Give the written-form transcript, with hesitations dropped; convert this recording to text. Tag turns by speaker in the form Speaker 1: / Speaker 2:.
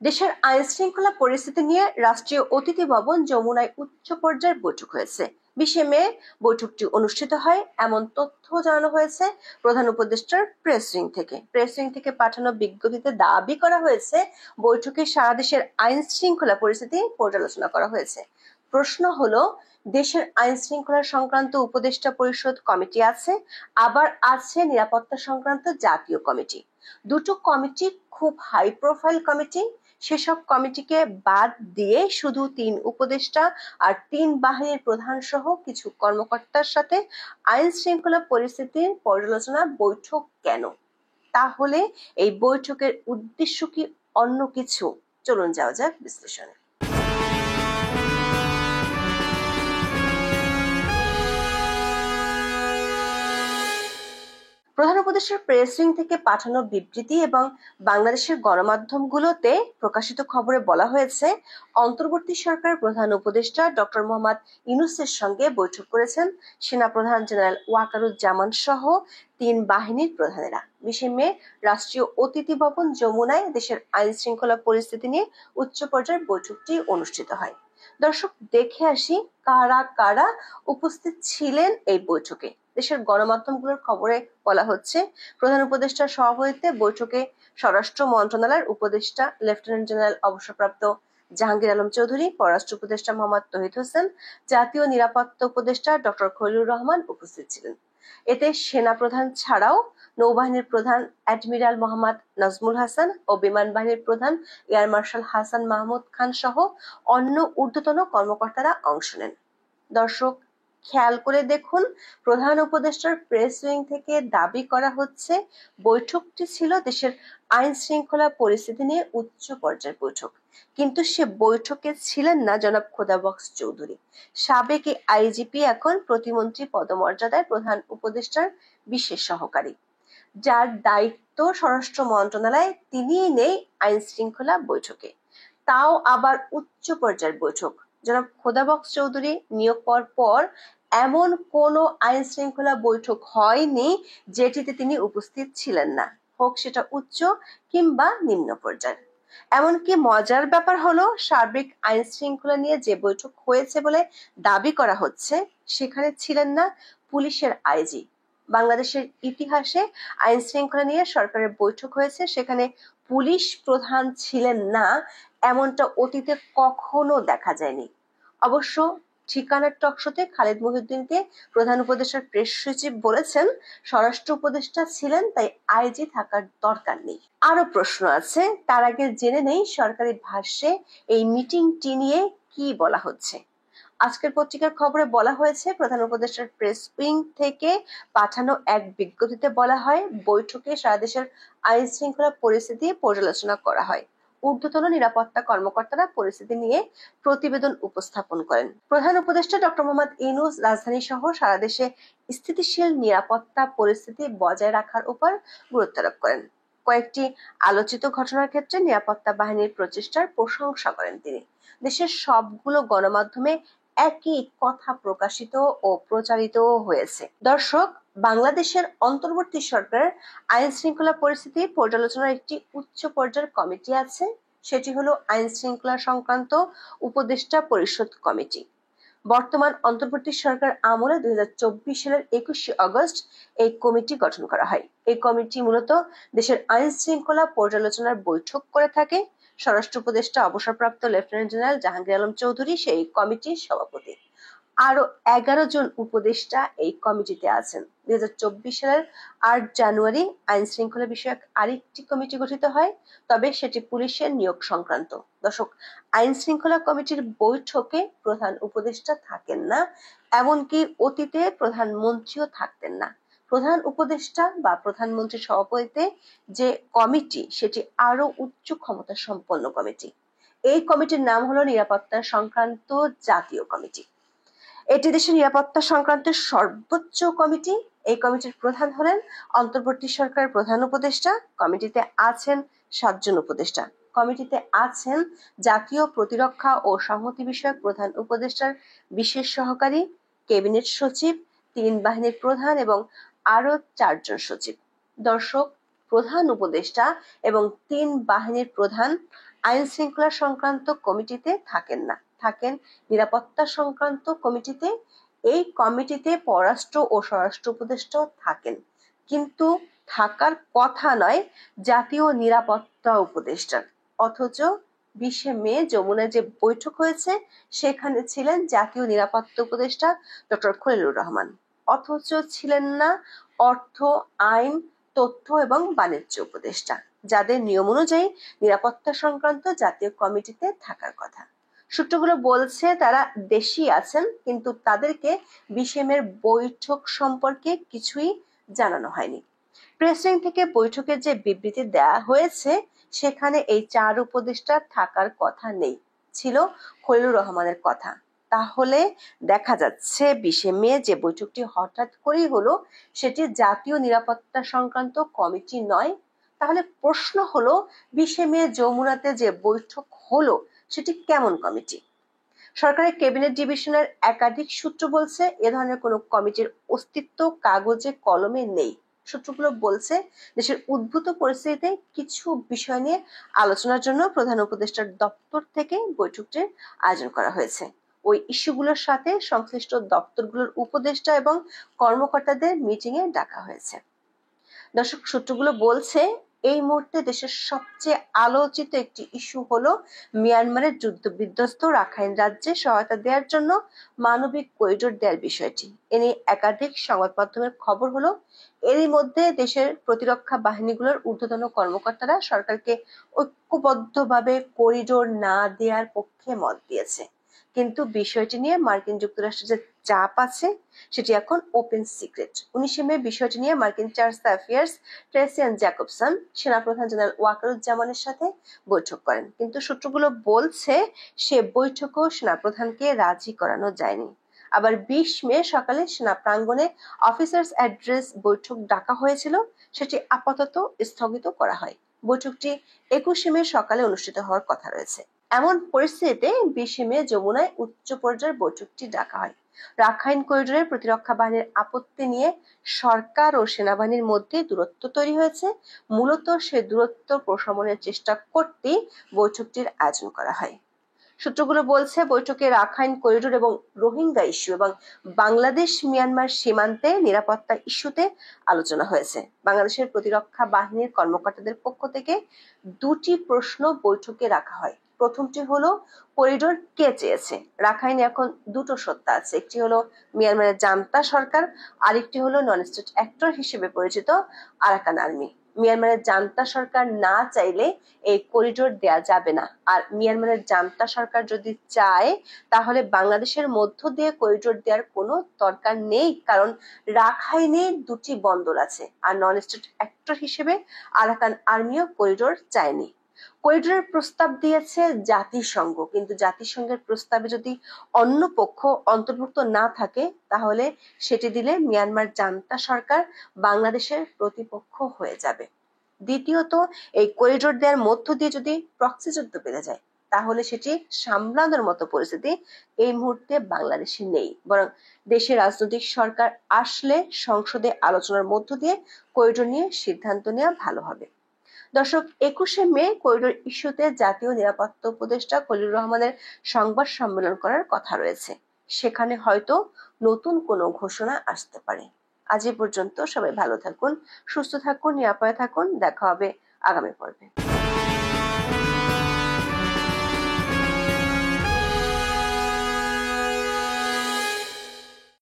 Speaker 1: দেশের আইন শৃঙ্খলা পরিস্থিতি নিয়ে রাষ্ট্রীয় অতিথি ভবন যমুনায় উচ্চ পর্যায়ের বৈঠক হয়েছে। 20 মে বৈঠকটি অনুষ্ঠিত হয় এমন তথ্য জানানো হয়েছে প্রধান উপদেষ্টার প্রেস উইং থেকে পাঠানো বিজ্ঞপ্তিতে দাবি করা হয়েছে বৈঠকে সারা দেশের আইন শৃঙ্খলা পরিস্থিতি পর্যালোচনা করা হয়েছে। প্রশ্ন হলো, দেশের আইন শৃঙ্খলা সংক্রান্ত উপদেষ্টা পরিষদ কমিটি আছে, আবার আছে নিরাপত্তা সংক্রান্ত জাতীয় কমিটি। দুটো কমিটি খুব হাই প্রোফাইল কমিটি। সেসব কমিটিকে বাদ দিয়ে শুধু 3 উপদেষ্টা আর 3 বাহিনীর প্রধান সহ কিছু কর্মকর্তার সাথে আইন শৃঙ্খলা পরিস্থিতির পর্যালোচনা বৈঠক কেন? তাহলে এই বৈঠকের উদ্দেশ্য কি অন্য কিছু? চলুন যাওয়া যাক বিশ্লেষণে। প্রধান উপদেষ্টার প্রেস উইং থেকে পাঠানো বিবৃতি এবং বাংলাদেশের গণমাধ্যমগুলোতে প্রকাশিত খবরে বলা হয়েছে, অন্তর্বর্তী সরকার প্রধান উপদেষ্টা ডক্টর মোহাম্মদ ইউনূসের সঙ্গে বৈঠক করেছেন সেনাপ্রধান জেনারেল ওয়াকারুজ্জামান সহ 3 বাহিনীর প্রধানেরা। 20 মে রাষ্ট্রীয় অতিথি ভবন যমুনায় দেশের আইন শৃঙ্খলা পরিস্থিতি নিয়ে উচ্চ পর্যায়ের বৈঠকটি অনুষ্ঠিত হয়। দর্শক, দেখে আসি কারা কারা উপস্থিত ছিলেন এই বৈঠকে। দেশের গণমাধ্যমগুলোর খবরে বলা হচ্ছে, প্রধান উপদেষ্টার সভাপতিত্বে বৈঠকে স্বরাষ্ট্র মন্ত্রণালয়ের উপদেষ্টা লেফটেন্যান্ট জেনারেল অবসরপ্রাপ্ত জাহাঙ্গীর আলম চৌধুরী, পররাষ্ট্র উপদেষ্টা মোহাম্মদ তৌহিদ হোসেন, জাতীয় নিরাপত্তা উপদেষ্টা ডক্টর খলিলুর রহমান উপস্থিত ছিলেন। এতে সেনাপ্রধান ছাড়াও নৌবাহিনীর প্রধান অ্যাডমিরাল মোহাম্মদ নাজমুল হাসান ও বিমান বাহিনীর প্রধান এয়ার মার্শাল হাসান মাহমুদ খান সহ অন্য ঊর্ধ্বতন কর্মকর্তারা অংশ নেন। দর্শক, খেয়াল করে দেখুন, প্রধান উপদেষ্টার প্রেস উইং থেকে দাবি করা হচ্ছে বৈঠকটি ছিল দেশের আইন শৃঙ্খলা পরিস্থিতি নিয়ে উচ্চ পর্যায়ের বৈঠক, কিন্তু সে বৈঠকে ছিলেন না জনাব খোদাবক্স চৌধুরী, সাবেক আইজিপি, এখন প্রতিমন্ত্রী পদমর্যাদায় প্রধান উপদেষ্টার বিশেষ সহকারী, যার দায়িত্ব স্বরাষ্ট্র মন্ত্রণালয়ে। তিনিই নেই আইন শৃঙ্খলা বৈঠকে, তাও আবার উচ্চ পর্যায়ের বৈঠক। জনাব খোদাবক্স চৌধুরী নিয়োগ পাওয়ার পর এমন কোনো আইন শৃঙ্খলা বৈঠক হয়নি যেটিতে তিনি উপস্থিত ছিলেন না, হোক সেটা উচ্চ কিংবা নিম্ন পর্যায়ের। এমনকি মজার ব্যাপার হলো, সার্বিক আইন শৃঙ্খলা নিয়ে যে বৈঠক হয়েছে বলে দাবি করা হচ্ছে, সেখানে ছিলেন না পুলিশের আইজি। বাংলাদেশের ইতিহাসে আইন শৃঙ্খলা নিয়ে সরকারের বৈঠক হয়েছে, সেখানে পুলিশ প্রধান ছিলেন না, এমনটা অতীতে কখনো দেখা যায়নি। অবশ্য ঠিকানার টকশোতে খালেদ মহিউদ্দিনকে প্রধান উপদেষ্টার প্রেস সচিব বলেছেন, স্বরাষ্ট্র উপদেষ্টা ছিলেন, তাই আইজি থাকার দরকার নেই। আরো প্রশ্ন আছে, তার আগে জেনে নেই সরকারি ভাষ্যে এই মিটিংটি নিয়ে কি বলা হচ্ছে। আজকের পত্রিকার খবরে বলা হয়েছে, প্রধান উপদেষ্টার প্রেস উইং থেকে পাঠানো এক বিজ্ঞপ্তিতে বলা হয়, বৈঠকে সারা দেশের আইন শৃঙ্খলা পরিস্থিতি পর্যালোচনা করা হয়। ঊর্ধ্বতন নিরাপত্তা কর্মকর্তারা পরিস্থিতি নিয়ে প্রতিবেদন উপস্থাপন করেন। প্রধান উপদেষ্টা ডক্টর মোহাম্মদ ইউনূস রাজধানী সহ সারা দেশে স্থিতিশীল নিরাপত্তা পরিস্থিতি বজায় রাখার উপর গুরুত্ব আরোপ করেন। কয়েকটি আলোচিত ঘটনার ক্ষেত্রে নিরাপত্তা বাহিনীর প্রচেষ্টার প্রশংসা করেন তিনি। দেশের সবগুলো গণমাধ্যমে একই কথা প্রকাশিত ও প্রচারিত হয়েছে। দর্শক, বাংলাদেশের অন্তর্বর্তী সরকারের আইন শৃঙ্খলা পরিস্থিতি পর্যালোচনার একটি উচ্চ পর্যায়ের কমিটি আছে, সেটি হলো আইন শৃঙ্খলা সংক্রান্ত উপদেষ্টা পরিষদ কমিটি। বর্তমান অন্তর্বর্তী সরকার আমলে 2024 সালের 21 আগস্ট এই কমিটি গঠন করা হয়। এই কমিটি মূলত দেশের আইন শৃঙ্খলা পর্যালোচনার বৈঠক করে থাকে। স্বরাষ্ট্র উপদেষ্টা অবসরপ্রাপ্ত লেফটেন্যান্ট জেনারেল জাহাঙ্গীর আলম চৌধুরী সেই কমিটির সভাপতি। আরো 11 জন উপদেষ্টা এই কমিটিতে আছেন। 2024 সালের 8 জানুয়ারি আইন শৃঙ্খলা বিষয়ক আরেকটি কমিটি গঠিত হয়, তবে সেটি পুলিশের নিয়োগ সংক্রান্ত। দর্শক, আইন শৃঙ্খলা কমিটির বৈঠকে প্রধান উপদেষ্টা থাকেন না, এমনকি অতীতে প্রধানমন্ত্রীও থাকতেন না। প্রধান উপদেষ্টা বা প্রধানমন্ত্রীর সভাপতিত্বে যে কমিটি, সেটি আরো উচ্চ ক্ষমতা সম্পন্ন কমিটি। এই কমিটির নাম হলো নিরাপত্তা সংক্রান্ত জাতীয় কমিটি। এটি দেশের নিরাপত্তা সংক্রান্ত সর্বোচ্চ কমিটি। এই কমিটির প্রধান হলেন অন্তর্বর্তী সরকারের প্রধান উপদেষ্টা। কমিটিতে আছেন 7 জন উপদেষ্টা। কমিটিতে আছেন জাতীয় প্রতিরক্ষা ও সংহতি বিষয়ক প্রধান উপদেষ্টার বিশেষ সহকারী, ক্যাবিনেট সচিব, 3 বাহিনীর প্রধান এবং আরো 4 জন সচিব। দর্শক, প্রধান উপদেষ্টা এবং 3 বাহিনীর প্রধান আইন শৃঙ্খলা সংক্রান্ত কমিটিতে থাকেন না, থাকেন নিরাপত্তা সংক্রান্ত কমিটিতে। এই কমিটিতে পররাষ্ট্র ও স্বরাষ্ট্র উপদেষ্টাও থাকেন, কিন্তু থাকার কথা নয় জাতীয় নিরাপত্তা উপদেষ্টার। অথচ 20শে মে যমুনায় যে বৈঠক হয়েছে সেখানে ছিলেন জাতীয় নিরাপত্তা উপদেষ্টা ডক্টর খলিলুর রহমান, অথচ ছিলেন না অর্থ, আইন, তথ্য এবং বাণিজ্য উপদেষ্টা, যাদের নিয়ম অনুযায়ী নিরাপত্তা সংক্রান্ত জাতীয় কমিটিতে থাকার কথা। সূত্রগুলো বলছে তারা দেশেই আছেন, কিন্তু তাদেরকে 20শে মের বৈঠক সম্পর্কে কিছুই জানানো হয়নি। প্রেস উইং থেকে বৈঠকের যে বিবৃতি দেয়া হয়েছে সেখানে এই 4 উপদেষ্টা থাকার কথা নেই, ছিল খলিলুর রহমানের কথা। তাহলে দেখা যাচ্ছে 20শে মে যে বৈঠকটি হঠাৎ করেই হলো সেটি জাতীয় নিরাপত্তা সংক্রান্ত কমিটি নয়। তাহলে প্রশ্ন হলো 20শে মে যমুনাতে যে বৈঠক হলো সেটি কেমন কমিটি? সরকারের ক্যাবিনেট ডিভিশনের একাধিক সূত্র বলছে এ ধরনের কোনো কমিটির অস্তিত্ব কাগজে কলমে নেই। সূত্রগুলো বলছে দেশের উদ্ভূত পরিস্থিতিতে কিছু বিষয় নিয়ে আলোচনার জন্য প্রধান উপদেষ্টার দপ্তর থেকে বৈঠকটির আয়োজন করা হয়েছে। ওই ইস্যুগুলোর সাথে সংশ্লিষ্ট দপ্তরগুলোর উপদেষ্টা এবং কর্মকর্তাদের মিটিং এ ডাকা হয়েছে। দর্শক, সূত্রগুলো বলছে এই মুহূর্তে দেশের সবচেয়ে আলোচিত একটি ইস্যু হলো মিয়ানমারের যুদ্ধ বিধ্বস্ত রাখাইন রাজ্যে সহায়তা দেওয়ার জন্য মানবিক করিডোর দেওয়ার বিষয়টি। এ নিয়ে একাধিক সংবাদ মাধ্যমের খবর হলো এরই মধ্যে দেশের প্রতিরক্ষা বাহিনীগুলোর ঊর্ধ্বতন কর্মকর্তারা সরকারকে ঐক্যবদ্ধভাবে করিডোর না দেওয়ার পক্ষে মত দিয়েছে। কিন্তু বিষয়টি নিয়ে মার্কিন যুক্তরাষ্ট্রের যে চাপ আছে সেটি এখন ওপেন সিক্রেট। 19শে মে বিষয়টি নিয়ে মার্কিন চার্জ অ্যাফেয়ার্স ট্রেসিয়ান জ্যাকবসন সেনাপ্রধান জেনারেল ওয়াকারুজ্জামানের সাথে বৈঠক করেন, কিন্তু সূত্রগুলো বলছে সে বৈঠকও সেনাপ্রধানকে রাজি করানো যায়নি। আবার 20 মে সকালে সেনা প্রাঙ্গণে অফিসার্স অ্যাড্রেস বৈঠক ডাকা হয়েছিল, সেটি আপাতত স্থগিত করা হয়। বৈঠকটি 21শে মে সকালে অনুষ্ঠিত হওয়ার কথা রয়েছে। এমন পরিস্থিতিতে 20শে মে যমুনায় উচ্চ পর্যায়ের বৈঠকটি ডাকা হয়। রাখাইন করিডোরের প্রতিরক্ষা বাহিনীর আপত্তি নিয়ে সরকার ও সেনাবাহিনীর মধ্যে দূরত্ব তৈরি হয়েছে। মূলত সে দূরত্ব প্রশমনের চেষ্টা করতেই বৈঠকটির আয়োজন করা হয়। সূত্রগুলো বলছে বৈঠকে রাখাইন করিডোর এবং রোহিঙ্গা ইস্যু এবং বাংলাদেশ মিয়ানমার সীমান্তে নিরাপত্তা ইস্যুতে আলোচনা হয়েছে। বাংলাদেশের প্রতিরক্ষা বাহিনীর কর্মকর্তাদের পক্ষ থেকে 2টি প্রশ্ন বৈঠকে রাখা হয়। প্রথমটি হলো করিডোর কে চেয়েছে? রাখাইনে এখন দুটো সত্তা আছে, একটি হলো মিয়ানমারের জান্তা সরকার, আরেকটি হলো নন স্টেট অ্যাক্টর হিসেবে পরিচিত আরাকান আর্মি। মিয়ানমারের জান্তা সরকার না চাইলে এই করিডোর দেয়া যাবে না, আর মিয়ানমারের জান্তা সরকার যদি চায় তাহলে বাংলাদেশের মধ্য দিয়ে করিডোর দেওয়ার কোনো দরকার নেই, কারণ রাখাইনে 2টি বন্দর আছে, আর নন স্টেট অ্যাক্টর হিসেবে আরাকান আর্মিও করিডোর চায়নি। করিডোরের প্রস্তাব দিয়েছে জাতিসংঘ, কিন্তু জাতিসংঘের প্রস্তাবে যদি অন্য পক্ষ অন্তর্ভুক্ত না থাকে তাহলে সেটি দিলে মিয়ানমার জান্তা সরকার বাংলাদেশের প্রতিপক্ষ হয়ে যাবে। দ্বিতীয়ত, এই করিডোর দেওয়ার মধ্য দিয়ে যদি প্রক্সি যুদ্ধ বেড়ে যায় তাহলে সেটি সামলানোর মতো পরিস্থিতি এই মুহূর্তে বাংলাদেশে নেই, বরং দেশে রাজনৈতিক সরকার আসলে সংসদে আলোচনার মধ্য দিয়ে করিডোর নিয়ে সিদ্ধান্ত নেওয়া ভালো হবে। দর্শক, 21শে মে করিডোর ইস্যুতে জাতীয় নিরাপত্তা উপদেষ্টা খলিলুর রহমানের সংবাদ সম্মেলন করার কথা রয়েছে। সেখানে হয়তো নতুন কোনো ঘোষণা আসতে পারে। আজ এ পর্যন্ত। সবাই ভালো থাকুন, সুস্থ থাকুন, নিরাপদে থাকুন। দেখা হবে আগামী পর্বে।